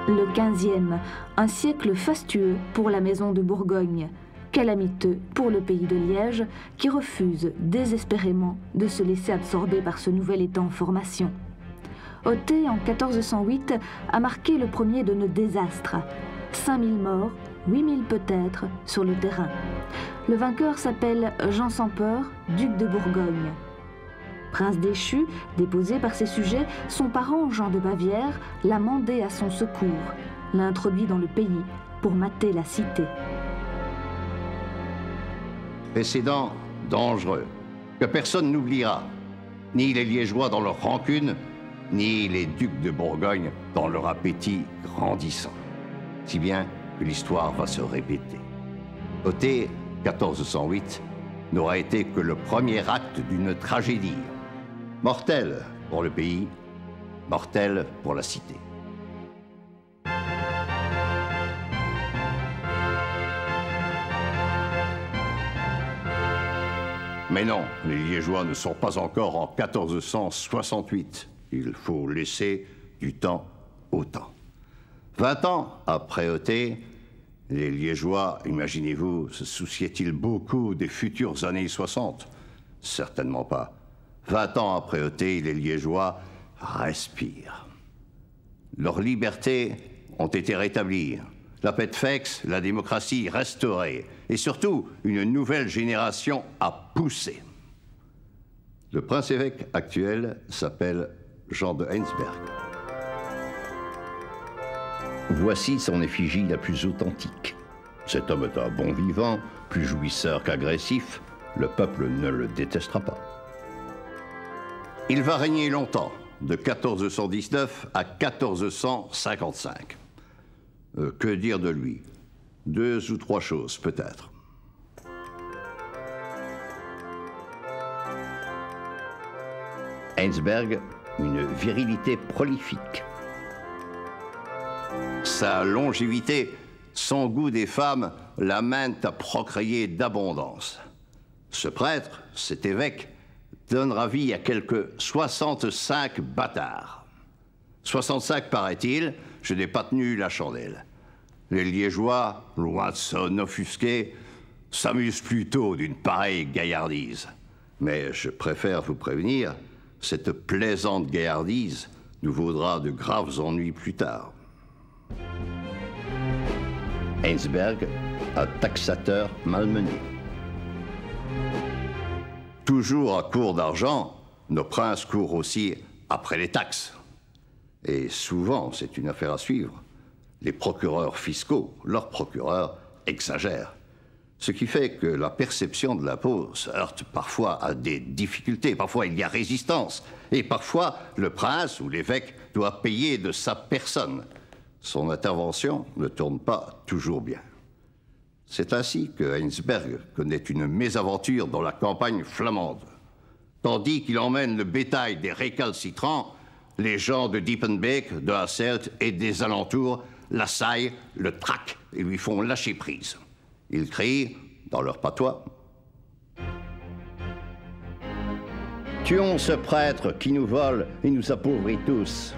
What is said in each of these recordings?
Le 15e, un siècle fastueux pour la maison de Bourgogne, calamiteux pour le pays de Liège, qui refuse désespérément de se laisser absorber par ce nouvel État en formation. Othée, en 1408, a marqué le premier de nos désastres. 5000 morts, 8000 peut-être, sur le terrain. Le vainqueur s'appelle Jean sans peur, duc de Bourgogne. Prince déchu, déposé par ses sujets, son parent Jean de Bavière l'a mandé à son secours, l'a introduit dans le pays pour mater la cité. Précédent dangereux, que personne n'oubliera, ni les Liégeois dans leur rancune, ni les ducs de Bourgogne dans leur appétit grandissant. Si bien que l'histoire va se répéter. Othée, 1408, n'aura été que le premier acte d'une tragédie. Mortelle pour le pays, mortelle pour la cité. Mais non, les Liégeois ne sont pas encore en 1468. Il faut laisser du temps au temps. 20 ans après Othée, les Liégeois, imaginez-vous, se souciaient-ils beaucoup des futures années 60? Certainement pas. 20 ans après Othée, les Liégeois respirent. Leurs libertés ont été rétablies. La paix de Fex, la démocratie restaurée. Et surtout, une nouvelle génération a poussé. Le prince-évêque actuel s'appelle Jean de Heinsberg. Voici son effigie la plus authentique. Cet homme est un bon vivant, plus jouisseur qu'agressif. Le peuple ne le détestera pas. Il va régner longtemps, de 1419 à 1455. Que dire de lui? 2 ou 3 choses, peut-être. Heinsberg, une virilité prolifique. Sa longévité, son goût des femmes l'amènent à procréer d'abondance. Ce prêtre, cet évêque, donnera vie à quelques 65 bâtards. 65, paraît-il, je n'ai pas tenu la chandelle. Les Liégeois, loin de s'en offusquer, s'amusent plutôt d'une pareille gaillardise. Mais je préfère vous prévenir, cette plaisante gaillardise nous vaudra de graves ennuis plus tard. Heinsberg, un taxateur malmené. Toujours à court d'argent, nos princes courent aussi après les taxes. Et souvent, c'est une affaire à suivre. Les procureurs fiscaux, leurs procureurs, exagèrent. Ce qui fait que la perception de l'impôt se heurte parfois à des difficultés. Parfois, il y a résistance. Et parfois, le prince ou l'évêque doit payer de sa personne. Son intervention ne tourne pas toujours bien. C'est ainsi que Heinsberg connaît une mésaventure dans la campagne flamande. Tandis qu'il emmène le bétail des récalcitrants, les gens de Diepenbeek, de Hasselt et des alentours l'assaillent, le traquent et lui font lâcher prise. Ils crient, dans leur patois, « Tuons ce prêtre qui nous vole et nous appauvrit tous ».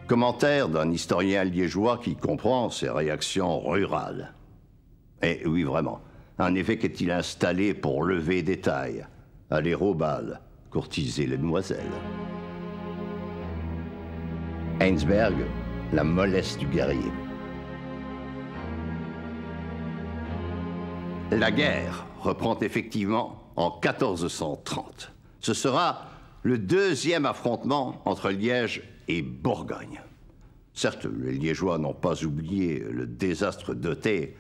Commentaire d'un historien liégeois qui comprend ces réactions rurales. Et oui, vraiment, un évêque est-il installé pour lever des tailles, aller au bal, courtiser les demoiselles. Heinsberg, la mollesse du guerrier. La guerre reprend effectivement en 1430. Ce sera le 2e affrontement entre Liège et Bourgogne. Certes, les Liégeois n'ont pas oublié le désastre d'Othée,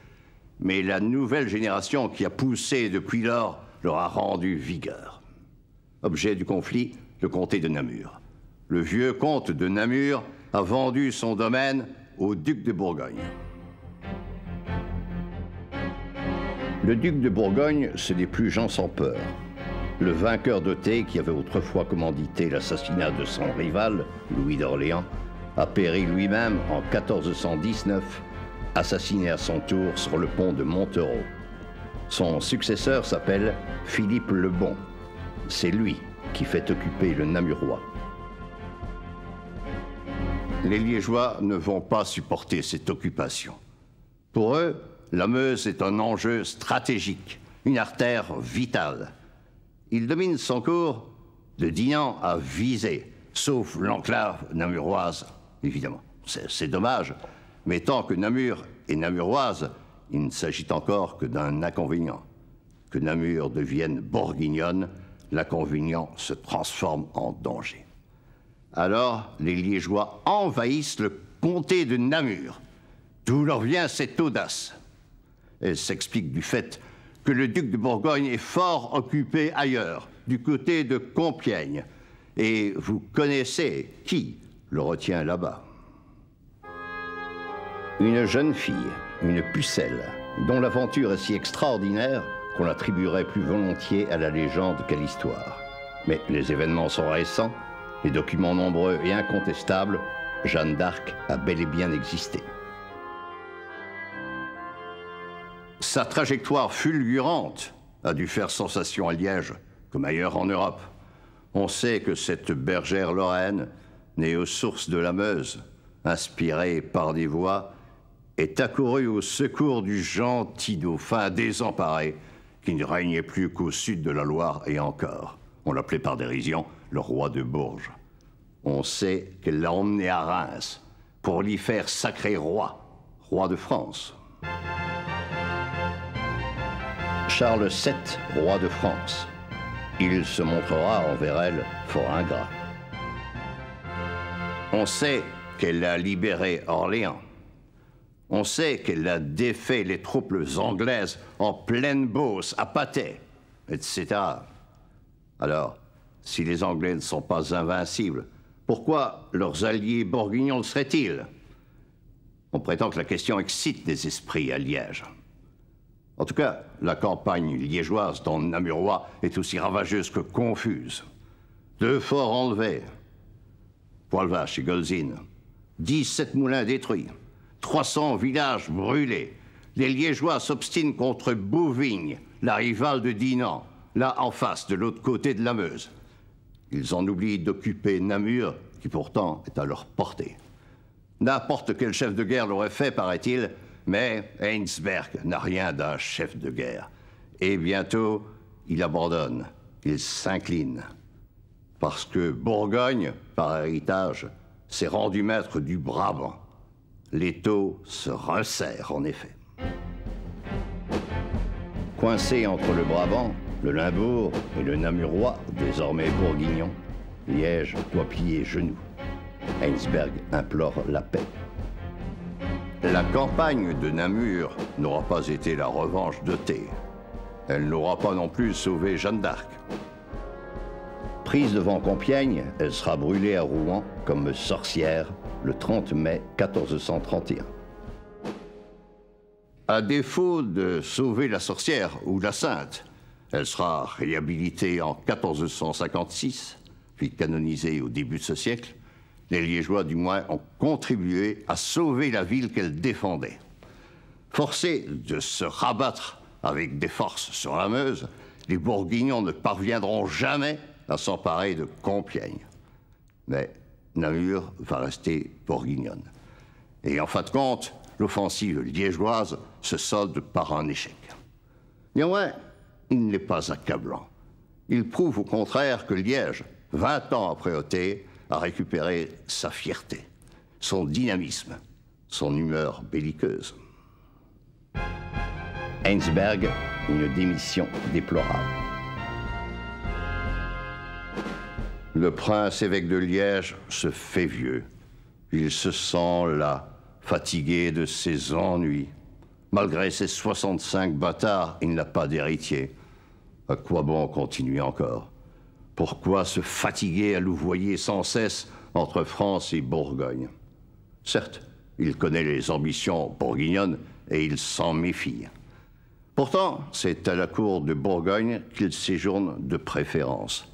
mais la nouvelle génération qui a poussé depuis lors leur a rendu vigueur. Objet du conflit, le comté de Namur. Le vieux comte de Namur a vendu son domaine au duc de Bourgogne. Le duc de Bourgogne, ce n'est plus Jean sans peur. Le vainqueur d'Othée, qui avait autrefois commandité l'assassinat de son rival, Louis d'Orléans, a péri lui-même en 1419, assassiné à son tour sur le pont de Montereau. Son successeur s'appelle Philippe le Bon. C'est lui qui fait occuper le Namurois. Les Liégeois ne vont pas supporter cette occupation. Pour eux, la Meuse est un enjeu stratégique, une artère vitale. Ils dominent son cours de Dinan à Visé, sauf l'enclave namuroise, évidemment. C'est dommage, mais tant que Namur est namuroise, il ne s'agit encore que d'un inconvénient. Que Namur devienne bourguignonne, l'inconvénient se transforme en danger. Alors, les Liégeois envahissent le comté de Namur. D'où leur vient cette audace? Elle s'explique du fait que le duc de Bourgogne est fort occupé ailleurs, du côté de Compiègne. Et vous connaissez qui le retient là-bas. Une jeune fille, une pucelle, dont l'aventure est si extraordinaire qu'on l'attribuerait plus volontiers à la légende qu'à l'histoire. Mais les événements sont récents, les documents nombreux et incontestables, Jeanne d'Arc a bel et bien existé. Sa trajectoire fulgurante a dû faire sensation à Liège, comme ailleurs en Europe. On sait que cette bergère lorraine, née aux sources de la Meuse, inspirée par des voix, est accourue au secours du gentil dauphin désemparé, qui ne régnait plus qu'au sud de la Loire et encore. On l'appelait par dérision le roi de Bourges. On sait qu'elle l'a emmené à Reims pour l'y faire sacrer roi, roi de France. Charles VII, roi de France. Il se montrera envers elle fort ingrat. On sait qu'elle a libéré Orléans. On sait qu'elle a défait les troupes anglaises en pleine Beauce, à Patay, etc. Alors, si les Anglais ne sont pas invincibles, pourquoi leurs alliés bourguignons le seraient-ils? On prétend que la question excite les esprits à Liège. En tout cas, la campagne liégeoise dans le Namurois est aussi ravageuse que confuse. 2 forts enlevés, Poil-Vache et Golzine, 17 moulins détruits, 300 villages brûlés. Les Liégeois s'obstinent contre Bouvigne, la rivale de Dinan, là en face, de l'autre côté de la Meuse. Ils en oublient d'occuper Namur, qui pourtant est à leur portée. N'importe quel chef de guerre l'aurait fait, paraît-il, mais Heinsberg n'a rien d'un chef de guerre. Et bientôt, il abandonne, il s'incline. Parce que Bourgogne, par héritage, s'est rendu maître du Brabant. L'étau se resserre, en effet. Coincé entre le Brabant, le Limbourg et le Namurois, désormais bourguignon, Liège doit plier genoux. Heinsberg implore la paix. La campagne de Namur n'aura pas été la revanche de Thé. Elle n'aura pas non plus sauvé Jeanne d'Arc. Prise devant Compiègne, elle sera brûlée à Rouen comme sorcière le 30 mai 1431. À défaut de sauver la sorcière ou la sainte, elle sera réhabilitée en 1456, puis canonisée au début de ce siècle. Les Liégeois, du moins, ont contribué à sauver la ville qu'elle défendait. Forcés de se rabattre avec des forces sur la Meuse, les Bourguignons ne parviendront jamais à s'emparer de Compiègne. Mais Namur va rester bourguignonne. Et en fin de compte, l'offensive liégeoise se solde par un échec. Néanmoins, il n'est pas accablant. Il prouve au contraire que Liège, 20 ans après Othée, a récupéré sa fierté, son dynamisme, son humeur belliqueuse. Heinsberg, une démission déplorable. Le prince évêque de Liège se fait vieux. Il se sent là, fatigué de ses ennuis. Malgré ses 65 bâtards, il n'a pas d'héritier. À quoi bon continuer encore? Pourquoi se fatiguer à louvoyer sans cesse entre France et Bourgogne? Certes, il connaît les ambitions bourguignonnes et il s'en méfie. Pourtant, c'est à la cour de Bourgogne qu'il séjourne de préférence.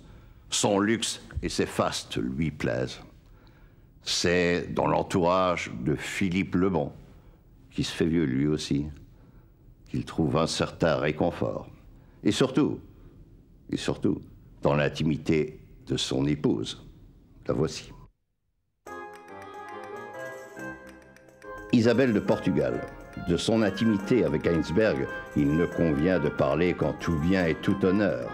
Son luxe et ses fastes lui plaisent. C'est dans l'entourage de Philippe le Bon, qui se fait vieux lui aussi, qu'il trouve un certain réconfort. Et surtout, dans l'intimité de son épouse. La voici. d'Isabelle de Portugal. De son intimité avec Heinsberg, il ne convient de parler qu'en tout bien et tout honneur.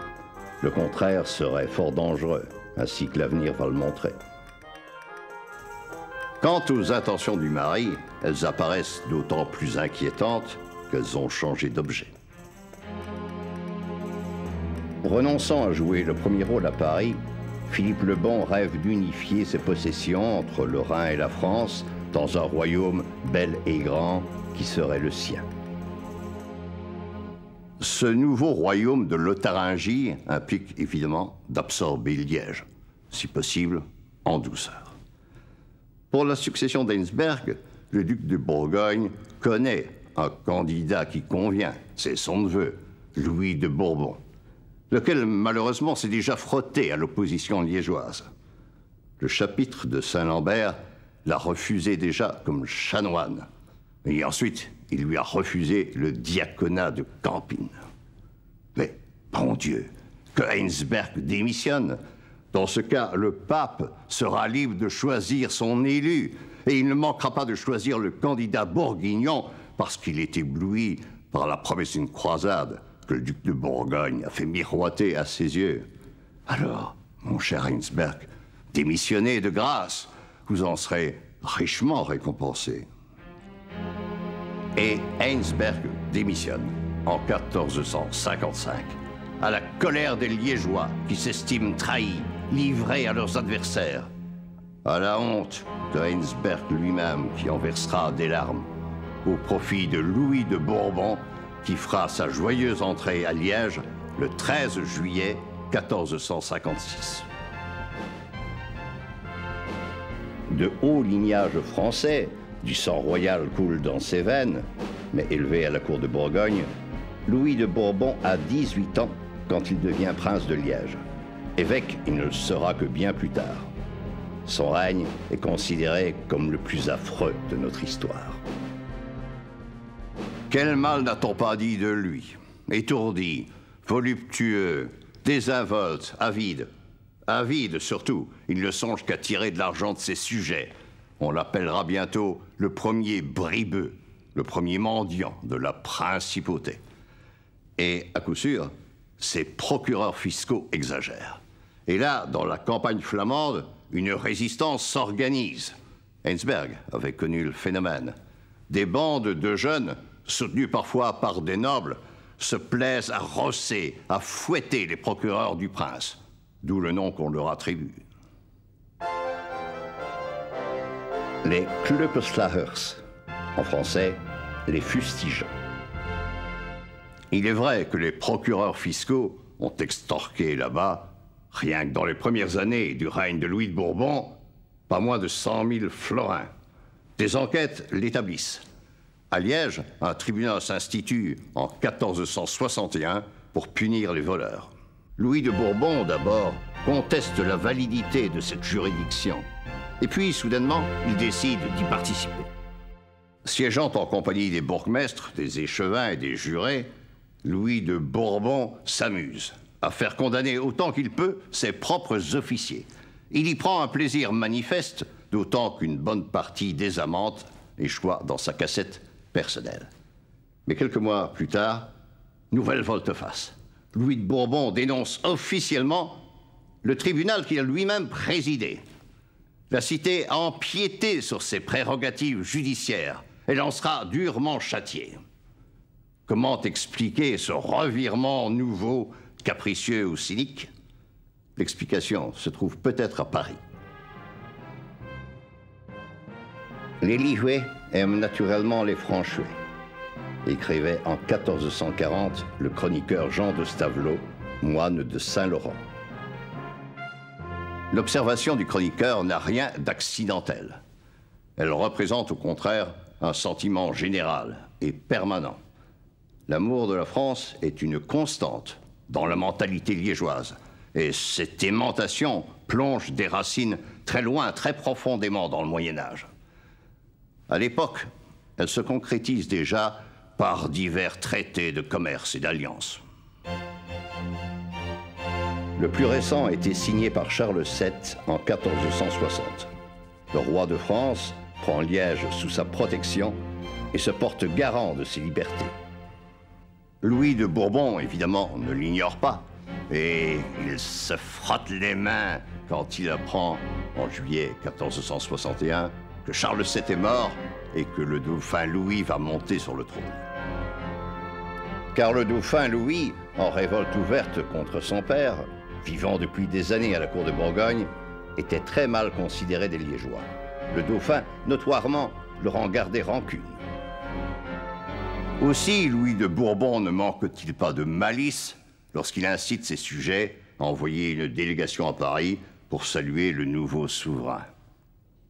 Le contraire serait fort dangereux, ainsi que l'avenir va le montrer. Quant aux intentions du mari, elles apparaissent d'autant plus inquiétantes qu'elles ont changé d'objet. Renonçant à jouer le premier rôle à Paris, Philippe le Bon rêve d'unifier ses possessions entre le Rhin et la France dans un royaume bel et grand qui serait le sien. Ce nouveau royaume de Lotharingie implique évidemment d'absorber Liège, si possible en douceur. Pour la succession d'Heinsberg, le duc de Bourgogne connaît un candidat qui convient, c'est son neveu, Louis de Bourbon, lequel malheureusement s'est déjà frotté à l'opposition liégeoise. Le chapitre de Saint-Lambert l'a refusé déjà comme chanoine, et ensuite il lui a refusé le diaconat de Campine. Mais, bon Dieu, que Heinsberg démissionne. Dans ce cas, le pape sera libre de choisir son élu, et il ne manquera pas de choisir le candidat bourguignon parce qu'il est ébloui par la promesse d'une croisade que le duc de Bourgogne a fait miroiter à ses yeux. Alors, mon cher Heinsberg, démissionnez de grâce, vous en serez richement récompensé. Et Heinsberg démissionne en 1455, à la colère des Liégeois qui s'estiment trahis, livrés à leurs adversaires, à la honte de Heinsberg lui-même qui en versera des larmes, au profit de Louis de Bourbon qui fera sa joyeuse entrée à Liège le 13 juillet 1456. De haut lignage français, du sang royal coule dans ses veines, mais élevé à la cour de Bourgogne, Louis de Bourbon a 18 ans quand il devient prince de Liège. Évêque, il ne le sera que bien plus tard. Son règne est considéré comme le plus affreux de notre histoire. Quel mal n'a-t-on pas dit de lui? Étourdi, voluptueux, désinvolte, avide. Avide surtout, il ne songe qu'à tirer de l'argent de ses sujets. On l'appellera bientôt le premier bribeux, le premier mendiant de la principauté. Et à coup sûr, ses procureurs fiscaux exagèrent. Et là, dans la campagne flamande, une résistance s'organise. Heinsberg avait connu le phénomène. Des bandes de jeunes, soutenus parfois par des nobles, se plaisent à rosser, à fouetter les procureurs du prince, d'où le nom qu'on leur attribue. Les Klöppeslagers, en français, les fustigeants. Il est vrai que les procureurs fiscaux ont extorqué là-bas, rien que dans les premières années du règne de Louis de Bourbon, pas moins de 100 000 florins. Des enquêtes l'établissent. À Liège, un tribunal s'institue en 1461 pour punir les voleurs. Louis de Bourbon, d'abord, conteste la validité de cette juridiction. Et puis, soudainement, il décide d'y participer. Siégeant en compagnie des bourgmestres, des échevins et des jurés, Louis de Bourbon s'amuse à faire condamner autant qu'il peut ses propres officiers. Il y prend un plaisir manifeste, d'autant qu'une bonne partie des amendes échoua dans sa cassette personnelle. Mais quelques mois plus tard, nouvelle volte-face. Louis de Bourbon dénonce officiellement le tribunal qu'il a lui-même présidé. La cité a empiété sur ses prérogatives judiciaires. Elle en sera durement châtiée. Comment expliquer ce revirement nouveau, capricieux ou cynique? L'explication se trouve peut-être à Paris. Les Liégeois aiment naturellement les Franchouais, écrivait en 1440 le chroniqueur Jean de Stavelot, moine de Saint-Laurent. L'observation du chroniqueur n'a rien d'accidentel. Elle représente au contraire un sentiment général et permanent. L'amour de la France est une constante dans la mentalité liégeoise. Et cette aimantation plonge des racines très loin, très profondément dans le Moyen-Âge. À l'époque, elle se concrétise déjà par divers traités de commerce et d'alliance. Le plus récent a été signé par Charles VII en 1460. Le roi de France prend Liège sous sa protection et se porte garant de ses libertés. Louis de Bourbon, évidemment, ne l'ignore pas, et il se frotte les mains quand il apprend, en juillet 1461, que Charles VII est mort et que le dauphin Louis va monter sur le trône. Car le dauphin Louis, en révolte ouverte contre son père, vivant depuis des années à la cour de Bourgogne, était très mal considéré des Liégeois. Le dauphin, notoirement, leur en gardait rancune. Aussi, Louis de Bourbon ne manque-t-il pas de malice lorsqu'il incite ses sujets à envoyer une délégation à Paris pour saluer le nouveau souverain.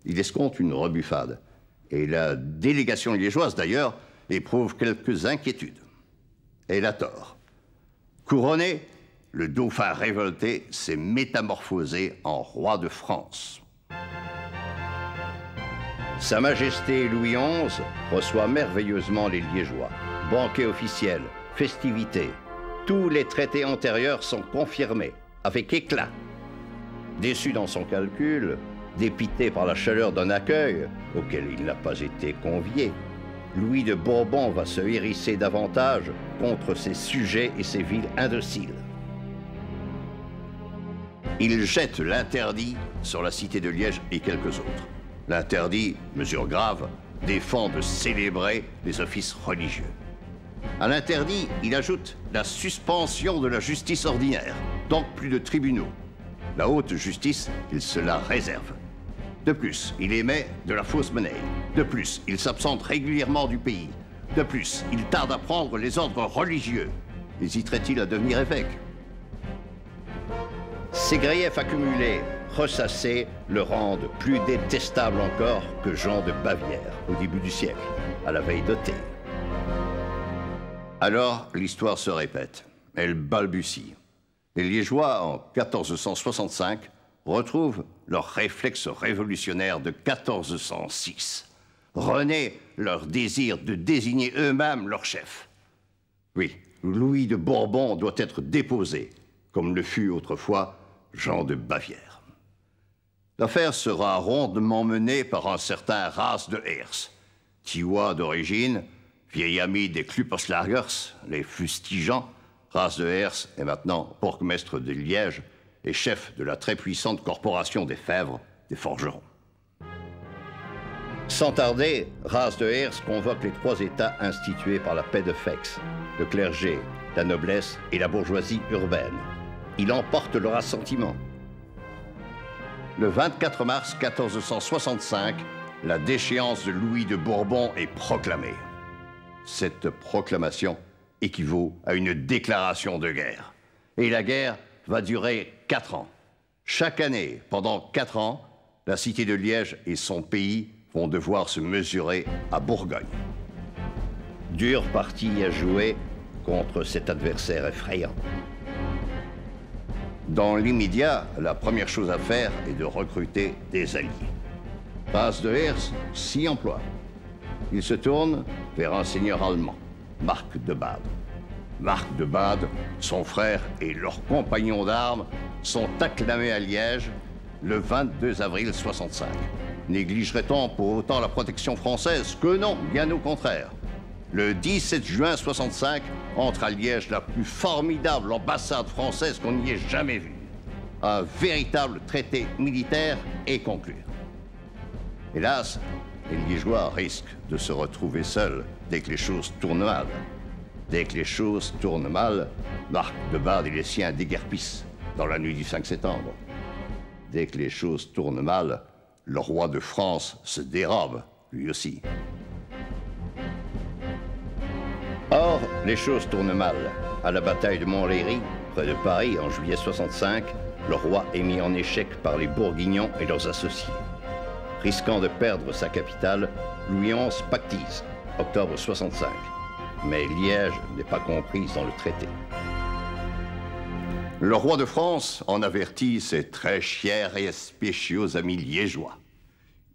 Il escompte une rebuffade, et la délégation liégeoise, d'ailleurs, éprouve quelques inquiétudes. Elle a tort. Couronné, le dauphin révolté s'est métamorphosé en roi de France. Sa Majesté Louis XI reçoit merveilleusement les Liégeois. Banquet officiel, festivités, tous les traités antérieurs sont confirmés, avec éclat. Déçu dans son calcul, dépité par la chaleur d'un accueil auquel il n'a pas été convié, Louis de Bourbon va se hérisser davantage contre ses sujets et ses villes indociles. Il jette l'interdit sur la cité de Liège et quelques autres. L'interdit, mesure grave, défend de célébrer les offices religieux. À l'interdit, il ajoute la suspension de la justice ordinaire, donc plus de tribunaux. La haute justice, il se la réserve. De plus, il émet de la fausse monnaie. De plus, il s'absente régulièrement du pays. De plus, il tarde à prendre les ordres religieux. Hésiterait-il à devenir évêque? Ces griefs accumulés, ressassés, le rendent plus détestable encore que Jean de Bavière, au début du siècle, à la veille d'Othée. Alors, l'histoire se répète. Elle balbutie. Les Liégeois, en 1465, retrouvent leur réflexe révolutionnaire de 1406. Renaît leur désir de désigner eux-mêmes leur chef. Oui, Louis de Bourbon doit être déposé, comme le fut autrefois Jean de Bavière. L'affaire sera rondement menée par un certain Ras de Hers, Thiois d'origine, vieil ami des Kluperslagers, les fustigeants. Ras de Hers est maintenant bourgmestre de Liège et chef de la très puissante corporation des Fèvres, des forgerons. Sans tarder, Ras de Hers convoque les trois États institués par la paix de Fex, le clergé, la noblesse et la bourgeoisie urbaine. Il emporte leur assentiment. Le 24 mars 1465, la déchéance de Louis de Bourbon est proclamée. Cette proclamation équivaut à une déclaration de guerre. Et la guerre va durer 4 ans. Chaque année, pendant 4 ans, la cité de Liège et son pays vont devoir se mesurer à Bourgogne. Dure partie à jouer contre cet adversaire effrayant. Dans l'immédiat, la première chose à faire est de recruter des alliés. Ras de Hers s'y emploie. Il se tourne vers un seigneur allemand, Marc de Bade. Marc de Bade, son frère et leur compagnon d'armes sont acclamés à Liège le 22 avril 65. Négligerait-on pour autant la protection française? Que non, bien au contraire. Le 17 juin 65 entre à Liège la plus formidable ambassade française qu'on n'y ait jamais vue. Un véritable traité militaire est conclu. Hélas, les Liégeois risquent de se retrouver seuls dès que les choses tournent mal. Dès que les choses tournent mal, Marc de Bade et les siens déguerpissent dans la nuit du 5 septembre. Dès que les choses tournent mal, le roi de France se dérobe, lui aussi. Or, les choses tournent mal. À la bataille de Montlhéry, près de Paris, en juillet 65, le roi est mis en échec par les Bourguignons et leurs associés. Risquant de perdre sa capitale, Louis XI pactise, octobre 65. Mais Liège n'est pas comprise dans le traité. Le roi de France en avertit ses très chers et spéciaux amis liégeois.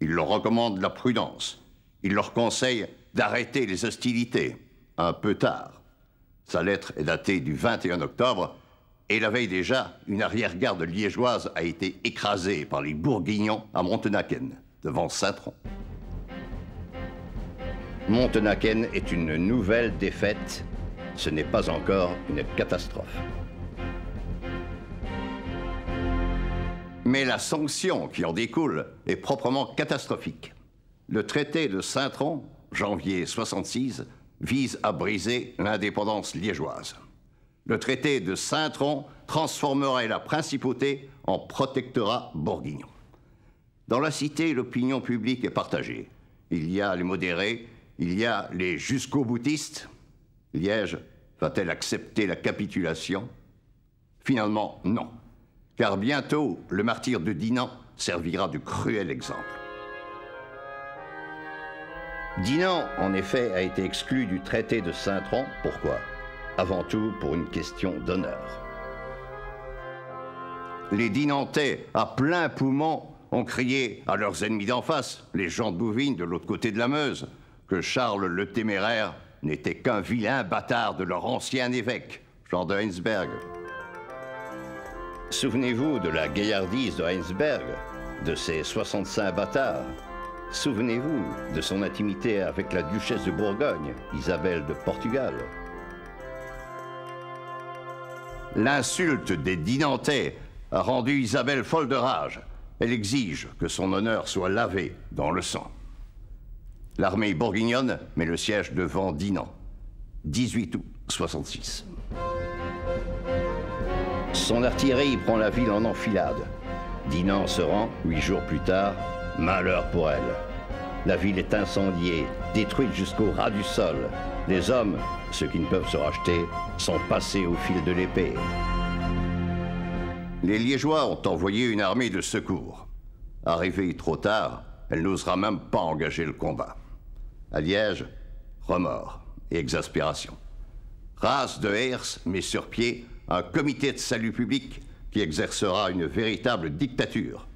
Il leur recommande la prudence. Il leur conseille d'arrêter les hostilités, un peu tard. Sa lettre est datée du 21 octobre, et la veille déjà, une arrière-garde liégeoise a été écrasée par les Bourguignons à Montenaken, devant Saint-Tron. Montenaken est une nouvelle défaite. Ce n'est pas encore une catastrophe. Mais la sanction qui en découle est proprement catastrophique. Le traité de Saint-Tron, janvier 66, vise à briser l'indépendance liégeoise. Le traité de Saint-Tron transformerait la principauté en protectorat bourguignon. Dans la cité, l'opinion publique est partagée. Il y a les modérés, il y a les jusqu'au-boutistes. Liège va-t-elle accepter la capitulation? Finalement, non. Car bientôt, le martyre de Dinan servira de cruel exemple. Dinan, en effet, a été exclu du traité de Saint-Tron. Pourquoi? Avant tout, pour une question d'honneur. Les Dinantais, à plein poumon, ont crié à leurs ennemis d'en face, les gens de Bouvines de l'autre côté de la Meuse, que Charles le Téméraire n'était qu'un vilain bâtard de leur ancien évêque, Jean de Heinsberg. Souvenez-vous de la gaillardise de Heinsberg, de ses 65 bâtards. Souvenez-vous de son intimité avec la duchesse de Bourgogne, Isabelle de Portugal. L'insulte des Dinantais a rendu Isabelle folle de rage. Elle exige que son honneur soit lavé dans le sang. L'armée bourguignonne met le siège devant Dinan, 18 août 66. Son artillerie prend la ville en enfilade. Dinan se rend 8 jours plus tard. Malheur pour elle. La ville est incendiée, détruite jusqu'au ras du sol. Les hommes, ceux qui ne peuvent se racheter, sont passés au fil de l'épée. Les Liégeois ont envoyé une armée de secours. Arrivée trop tard, elle n'osera même pas engager le combat. À Liège, remords et exaspération. Ras de Heers met sur pied un comité de salut public qui exercera une véritable dictature.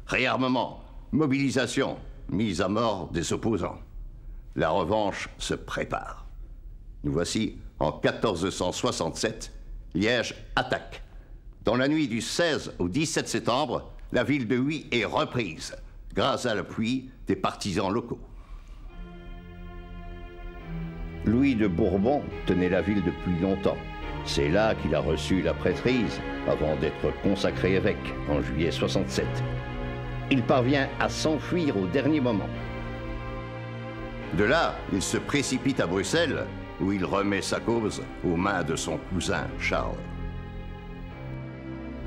Réarmement, mobilisation, mise à mort des opposants. La revanche se prépare. Nous voici en 1467, Liège attaque. Dans la nuit du 16 au 17 septembre, la ville de Huy est reprise, grâce à l'appui des partisans locaux. Louis de Bourbon tenait la ville depuis longtemps. C'est là qu'il a reçu la prêtrise avant d'être consacré évêque en juillet 67. Il parvient à s'enfuir au dernier moment. De là, il se précipite à Bruxelles, où il remet sa cause aux mains de son cousin Charles.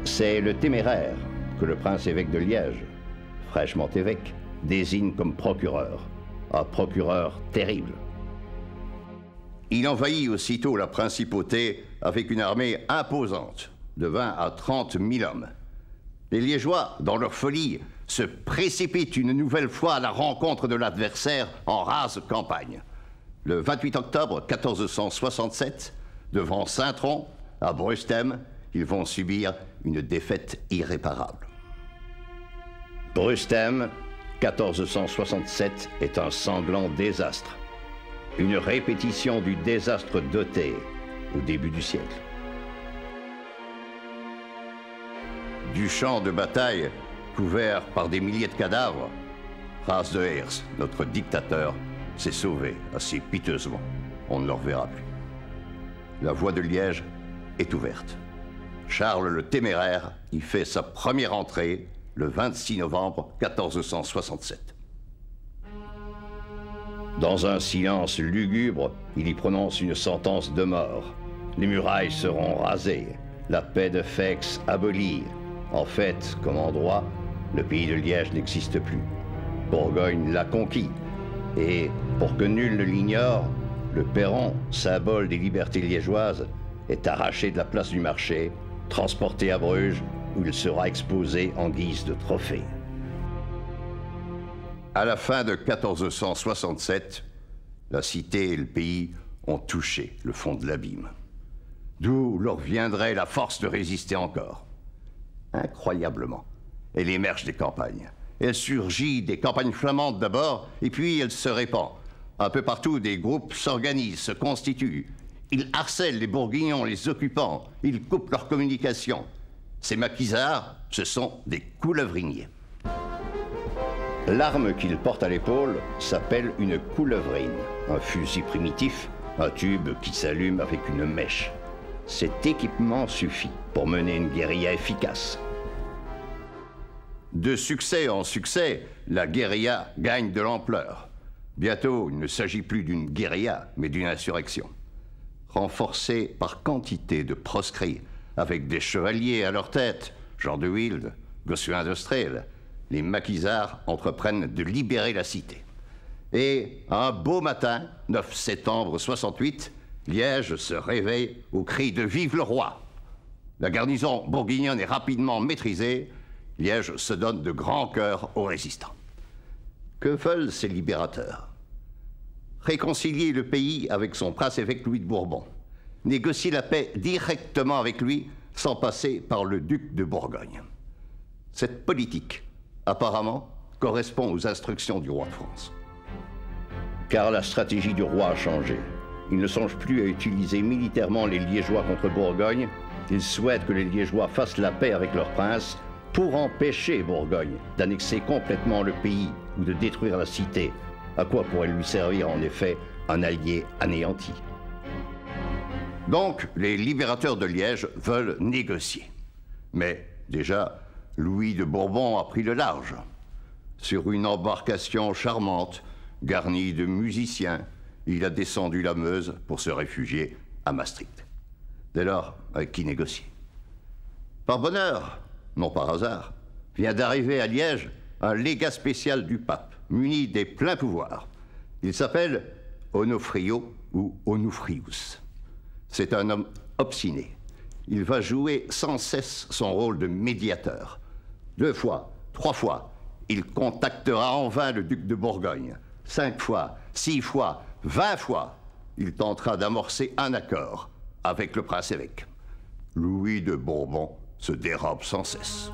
C'est le Téméraire que le prince-évêque de Liège, fraîchement évêque, désigne comme procureur. Un procureur terrible. Il envahit aussitôt la principauté avec une armée imposante, de 20 à 30 000 hommes. Les Liégeois, dans leur folie, se précipitent une nouvelle fois à la rencontre de l'adversaire en rase campagne. Le 28 octobre 1467, devant Saint-Tron, à Brustem, ils vont subir une défaite irréparable. Brustem, 1467, est un sanglant désastre. Une répétition du désastre d'Othée au début du siècle. Du champ de bataille, couvert par des milliers de cadavres, Ras de Heers, notre dictateur, s'est sauvé assez piteusement. On ne le reverra plus. La voie de Liège est ouverte. Charles le Téméraire y fait sa première entrée le 26 novembre 1467. Dans un silence lugubre, il y prononce une sentence de mort. Les murailles seront rasées, la paix de Fex abolie. En fait, comme en droit, le pays de Liège n'existe plus. Bourgogne l'a conquis. Et, pour que nul ne l'ignore, le perron, symbole des libertés liégeoises, est arraché de la place du marché, transporté à Bruges, où il sera exposé en guise de trophée. À la fin de 1467, la cité et le pays ont touché le fond de l'abîme. D'où leur viendrait la force de résister encore. Incroyablement, elle émerge des campagnes. Elle surgit des campagnes flamandes d'abord, et puis elle se répand. Un peu partout, des groupes s'organisent, se constituent. Ils harcèlent les Bourguignons, les occupants. Ils coupent leurs communications. Ces maquisards, ce sont des coulevriniers. L'arme qu'il porte à l'épaule s'appelle une coulevrine, un fusil primitif, un tube qui s'allume avec une mèche. Cet équipement suffit pour mener une guérilla efficace. De succès en succès, la guérilla gagne de l'ampleur. Bientôt, il ne s'agit plus d'une guérilla, mais d'une insurrection. Renforcée par quantité de proscrits, avec des chevaliers à leur tête, Jean de Wilde, Gossuin d'Austrel, les maquisards entreprennent de libérer la cité. Et un beau matin, 9 septembre 68, Liège se réveille au cri de « Vive le roi !». La garnison bourguignonne est rapidement maîtrisée. Liège se donne de grand cœur aux résistants. Que veulent ces libérateurs? Réconcilier le pays avec son prince-évêque Louis de Bourbon. Négocier la paix directement avec lui, sans passer par le duc de Bourgogne. Cette politique, apparemment, correspond aux instructions du roi de France. Car la stratégie du roi a changé. Il ne songe plus à utiliser militairement les Liégeois contre Bourgogne. Il souhaite que les Liégeois fassent la paix avec leur prince pour empêcher Bourgogne d'annexer complètement le pays ou de détruire la cité, à quoi pourrait lui servir en effet un allié anéanti. Donc, les libérateurs de Liège veulent négocier. Mais déjà, Louis de Bourbon a pris le large. Sur une embarcation charmante, garnie de musiciens, il a descendu la Meuse pour se réfugier à Maastricht. Dès lors, avec qui négocier? Par bonheur, non par hasard, vient d'arriver à Liège un légat spécial du pape, muni des pleins pouvoirs. Il s'appelle Onofrio ou Onufrius. C'est un homme obstiné. Il va jouer sans cesse son rôle de médiateur. 2 fois, 3 fois, il contactera en vain le duc de Bourgogne. 5 fois, 6 fois, 20 fois, il tentera d'amorcer un accord avec le prince-évêque. Louis de Bourbon se dérobe sans cesse.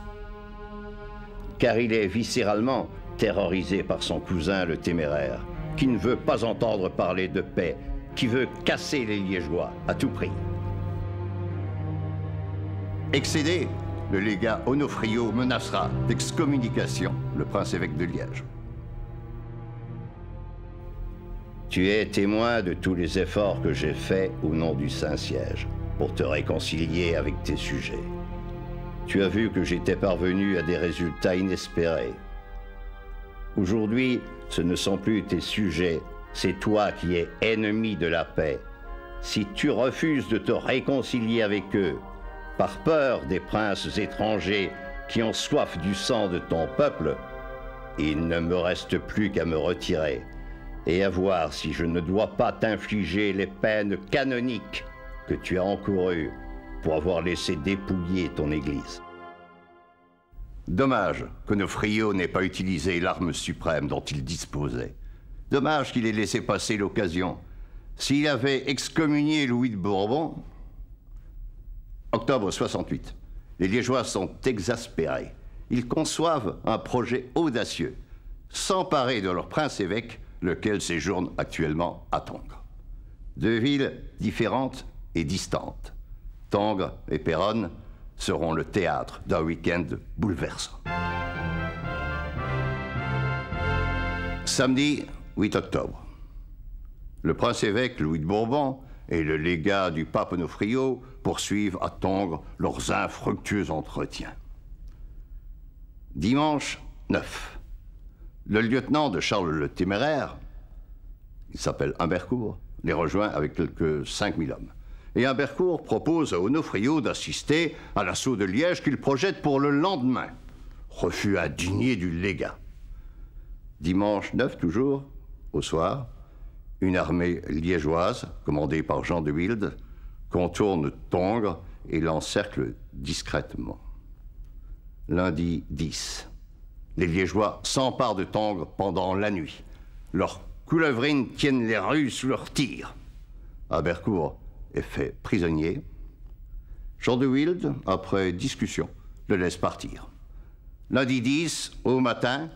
Car il est viscéralement terrorisé par son cousin le Téméraire, qui ne veut pas entendre parler de paix, qui veut casser les Liégeois à tout prix. Excédé, le légat Onofrio menacera d'excommunication le prince-évêque de Liège. Tu es témoin de tous les efforts que j'ai faits au nom du Saint-Siège pour te réconcilier avec tes sujets. Tu as vu que j'étais parvenu à des résultats inespérés. Aujourd'hui, ce ne sont plus tes sujets, c'est toi qui es ennemi de la paix. Si tu refuses de te réconcilier avec eux, par peur des princes étrangers qui ont soif du sang de ton peuple, il ne me reste plus qu'à me retirer et à voir si je ne dois pas t'infliger les peines canoniques que tu as encourues pour avoir laissé dépouiller ton église. Dommage qu'Onofrio n'ait pas utilisé l'arme suprême dont il disposait. Dommage qu'il ait laissé passer l'occasion. S'il avait excommunié Louis de Bourbon, octobre 68, les Liégeois sont exaspérés. Ils conçoivent un projet audacieux, s'emparer de leur prince-évêque, lequel séjourne actuellement à Tongres. 2 villes différentes et distantes, Tongres et Péronne, seront le théâtre d'un week-end bouleversant. Samedi 8 octobre. Le prince-évêque Louis de Bourbon et le légat du pape Onofrio poursuivent à Tongres leurs infructueux entretiens. Dimanche 9. Le lieutenant de Charles le Téméraire, il s'appelle Humbercourt, les rejoint avec quelques 5000 hommes. Et Humbercourt propose à Onofrio d'assister à l'assaut de Liège qu'il projette pour le lendemain. Refus indigné du légat. Dimanche 9 toujours, au soir, une armée liégeoise, commandée par Jean de Wilde, contourne Tongres et l'encercle discrètement. Lundi 10. Les Liégeois s'emparent de Tongres pendant la nuit. Leurs coulevrines tiennent les rues sous leurs tirs. Humbercourt est fait prisonnier. Jean de Wilde, après discussion, le laisse partir. Lundi 10, au matin,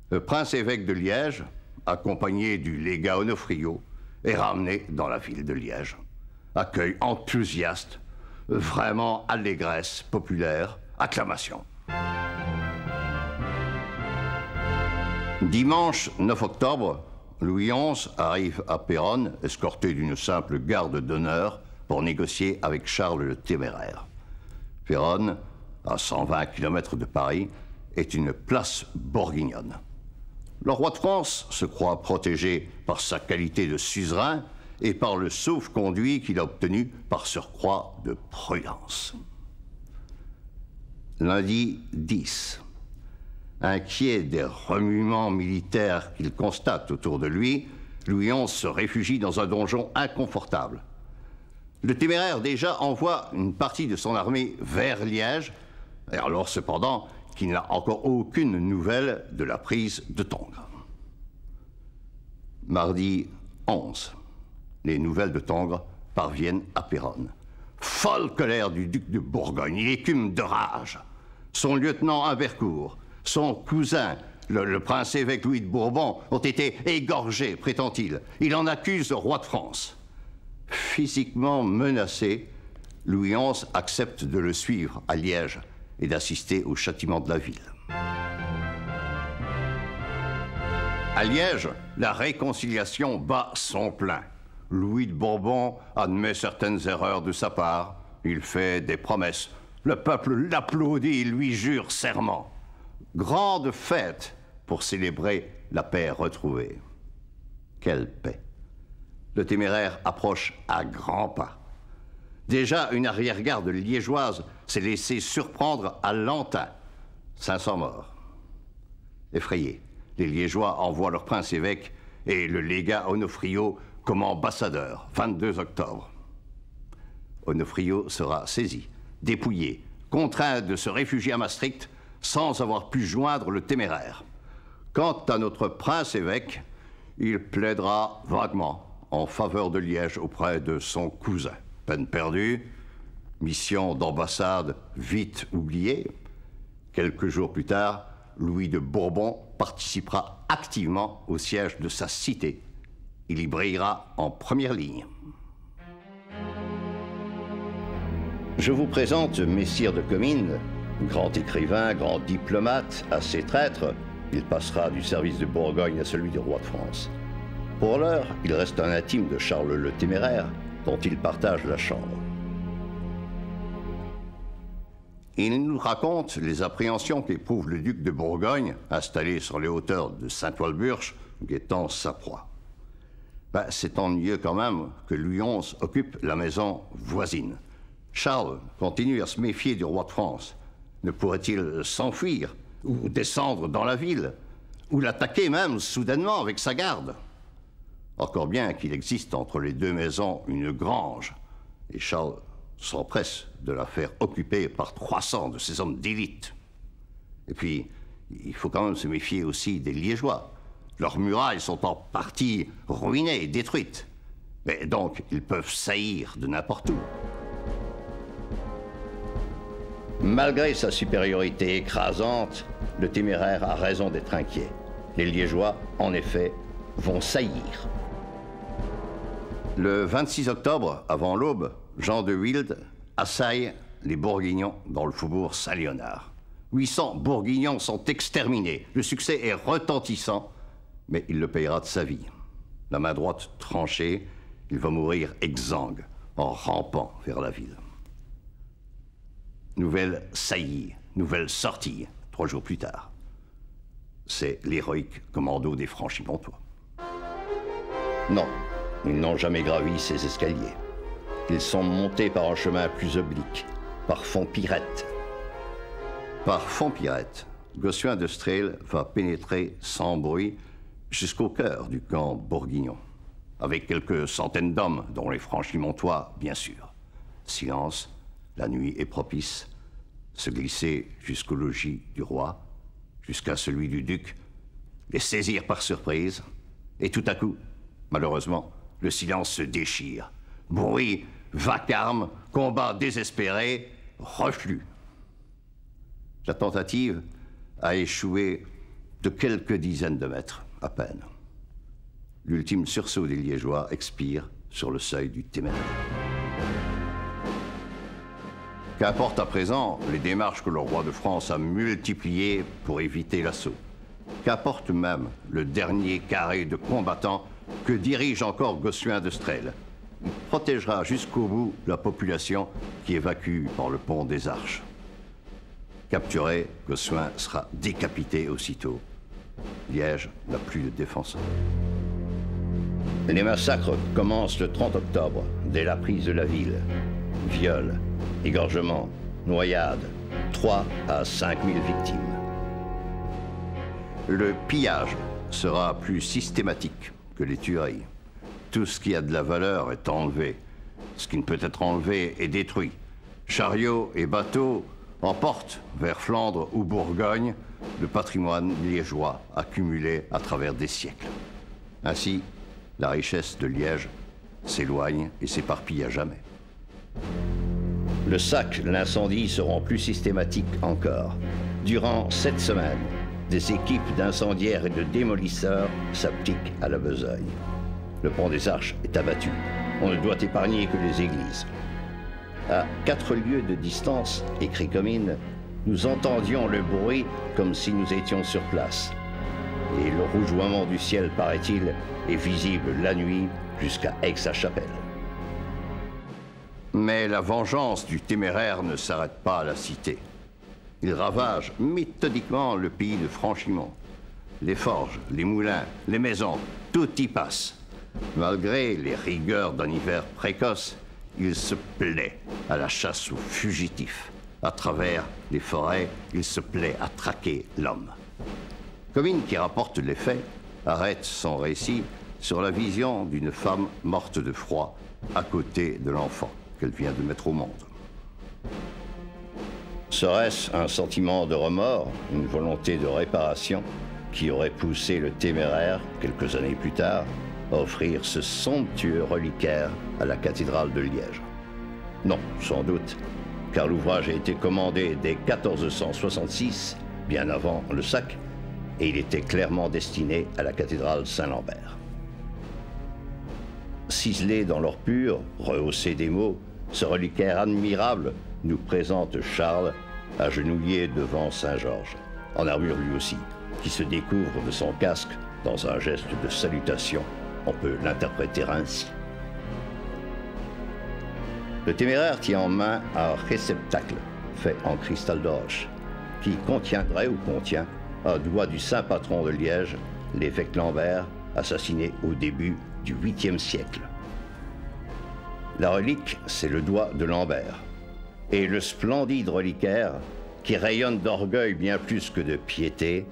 le prince-évêque de Liège, accompagné du légat Onofrio, est ramené dans la ville de Liège. Accueil enthousiaste, vraiment allégresse populaire, acclamation. Dimanche 9 octobre, Louis XI arrive à Péronne, escorté d'une simple garde d'honneur, pour négocier avec Charles le Téméraire. Péronne, à 120 km de Paris, est une place bourguignonne. Le roi de France se croit protégé par sa qualité de suzerain et par le sauf-conduit qu'il a obtenu par surcroît de prudence. Lundi 10. Inquiet des remuements militaires qu'il constate autour de lui, Louis XI se réfugie dans un donjon inconfortable. Le Téméraire déjà envoie une partie de son armée vers Liège, et alors cependant qu'il n'a encore aucune nouvelle de la prise de Tongres. Mardi 11. Les nouvelles de Tongres parviennent à Péronne. Folle colère du duc de Bourgogne, il écume de rage. Son lieutenant Humbercourt, son cousin, le prince-évêque Louis de Bourbon, ont été égorgés, prétend-il. Il en accuse le roi de France. Physiquement menacé, Louis XI accepte de le suivre à Liège et d'assister au châtiment de la ville. À Liège, la réconciliation bat son plein. Louis de Bourbon admet certaines erreurs de sa part. Il fait des promesses. Le peuple l'applaudit et lui jure serment. Grande fête pour célébrer la paix retrouvée. Quelle paix! Le Téméraire approche à grands pas. Déjà, une arrière-garde liégeoise s'est laissée surprendre à Lantin. 500 morts. Effrayés, les Liégeois envoient leur prince-évêque et le légat Onofrio comme ambassadeur, 22 octobre. Onofrio sera saisi, dépouillé, contraint de se réfugier à Maastricht sans avoir pu joindre le Téméraire. Quant à notre prince-évêque, il plaidera vaguement en faveur de Liège auprès de son cousin. Peine perdue, mission d'ambassade vite oubliée. Quelques jours plus tard, Louis de Bourbon participera activement au siège de sa cité. Il y brillera en première ligne. Je vous présente Messire de Comines, grand écrivain, grand diplomate, assez traître. Il passera du service de Bourgogne à celui du roi de France. Pour l'heure, il reste un intime de Charles le Téméraire, dont il partage la chambre. Il nous raconte les appréhensions qu'éprouve le duc de Bourgogne, installé sur les hauteurs de Saint-Walburge, guettant sa proie. C'est ennuyeux quand même que Louis XI occupe la maison voisine. Charles continue à se méfier du roi de France. Ne pourrait-il s'enfuir, ou descendre dans la ville, ou l'attaquer même soudainement avec sa garde? Encore bien qu'il existe entre les deux maisons une grange, et Charles s'empresse de la faire occuper par 300 de ses hommes d'élite. Et puis, il faut quand même se méfier aussi des Liégeois. Leurs murailles sont en partie ruinées et détruites. Mais donc, ils peuvent saillir de n'importe où. Malgré sa supériorité écrasante, le Téméraire a raison d'être inquiet. Les Liégeois, en effet, vont saillir. Le 26 octobre, avant l'aube, Jean de Wilde assaille les Bourguignons dans le faubourg Saint-Léonard. 800 Bourguignons sont exterminés. Le succès est retentissant, mais il le payera de sa vie. La main droite tranchée, il va mourir exsangue en rampant vers la ville. Nouvelle saillie, nouvelle sortie, 3 jours plus tard. C'est l'héroïque commando des Franchimontois. Non, ils n'ont jamais gravi ces escaliers. Ils sont montés par un chemin plus oblique, par Fontpirette. Par Fontpirette, Gossuin de Strel va pénétrer sans bruit jusqu'au cœur du camp bourguignon, avec quelques centaines d'hommes, dont les Franchimontois, bien sûr. Silence, la nuit est propice, se glisser jusqu'au logis du roi, jusqu'à celui du duc, les saisir par surprise, et tout à coup, malheureusement, le silence se déchire. Bruit, vacarme, combat désespéré, reflux. La tentative a échoué de quelques dizaines de mètres, à peine. L'ultime sursaut des Liégeois expire sur le seuil du Téméraire. Qu'importe à présent les démarches que le roi de France a multipliées pour éviter l'assaut. qu'apporte même le dernier carré de combattants que dirige encore Gossuin de Strel. Il protégera jusqu'au bout la population qui évacue par le pont des Arches. Capturé, Gossuin sera décapité aussitôt. Liège n'a plus de défenseur. Les massacres commencent le 30 octobre, dès la prise de la ville. Viols, égorgements, noyades, 3 à 5 000 victimes. Le pillage sera plus systématique que les tueries. Tout ce qui a de la valeur est enlevé. Ce qui ne peut être enlevé est détruit. Chariots et bateaux emportent vers Flandre ou Bourgogne le patrimoine liégeois accumulé à travers des siècles. Ainsi, la richesse de Liège s'éloigne et s'éparpille à jamais. Le sac, l'incendie seront plus systématiques encore. Durant 7 semaines, des équipes d'incendiaires et de démolisseurs s'appliquent à la besogne. Le pont des Arches est abattu. On ne doit épargner que les églises. À 4 lieues de distance, écrit Comines, nous entendions le bruit comme si nous étions sur place. Et le rougeoiement du ciel, paraît-il, est visible la nuit jusqu'à Aix-la-Chapelle. Mais la vengeance du téméraire ne s'arrête pas à la cité. Il ravage méthodiquement le pays de Franchimont. Les forges, les moulins, les maisons, tout y passe. Malgré les rigueurs d'un hiver précoce, il se plaît à la chasse aux fugitifs. À travers les forêts, il se plaît à traquer l'homme. Comines, qui rapporte les faits, arrête son récit sur la vision d'une femme morte de froid à côté de l'enfant qu'elle vient de mettre au monde. Serait-ce un sentiment de remords, une volonté de réparation qui aurait poussé le téméraire, quelques années plus tard, à offrir ce somptueux reliquaire à la cathédrale de Liège? Non, sans doute, car l'ouvrage a été commandé dès 1466, bien avant le sac, et il était clairement destiné à la cathédrale Saint-Lambert. Ciselé dans l'or pur, rehaussé des mots, ce reliquaire admirable nous présente Charles, agenouillé devant Saint-Georges, en armure lui aussi, qui se découvre de son casque dans un geste de salutation. On peut l'interpréter ainsi. Le téméraire tient en main un réceptacle fait en cristal de roche, qui contiendrait ou contient un doigt du saint patron de Liège, l'évêque Lambert, assassiné au début du 8e siècle. La relique, c'est le doigt de Lambert. Et le splendide reliquaire, qui rayonne d'orgueil bien plus que de piété,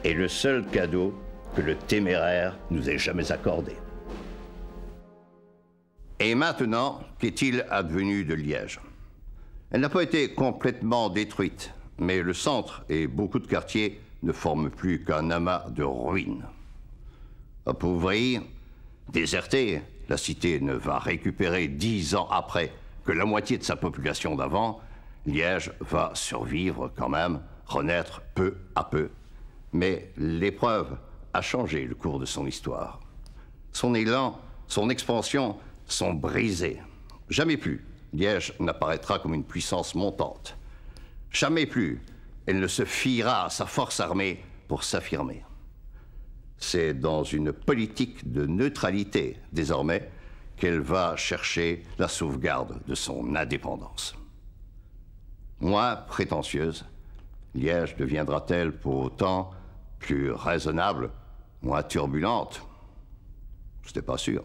est le seul cadeau que le téméraire nous ait jamais accordé. Et maintenant, qu'est-il advenu de Liège? Elle n'a pas été complètement détruite, mais le centre et beaucoup de quartiers ne forment plus qu'un amas de ruines. Appauvrie, désertée, la cité ne va récupérer 10 ans après que la moitié de sa population d'avant. Liège va survivre quand même, renaître peu à peu. Mais l'épreuve a changé le cours de son histoire. Son élan, son expansion sont brisés. Jamais plus Liège n'apparaîtra comme une puissance montante. Jamais plus elle ne se fiera à sa force armée pour s'affirmer. C'est dans une politique de neutralité, désormais, qu'elle va chercher la sauvegarde de son indépendance. Moins prétentieuse, Liège deviendra-t-elle pour autant plus raisonnable, moins turbulente? Ce n'est pas sûr.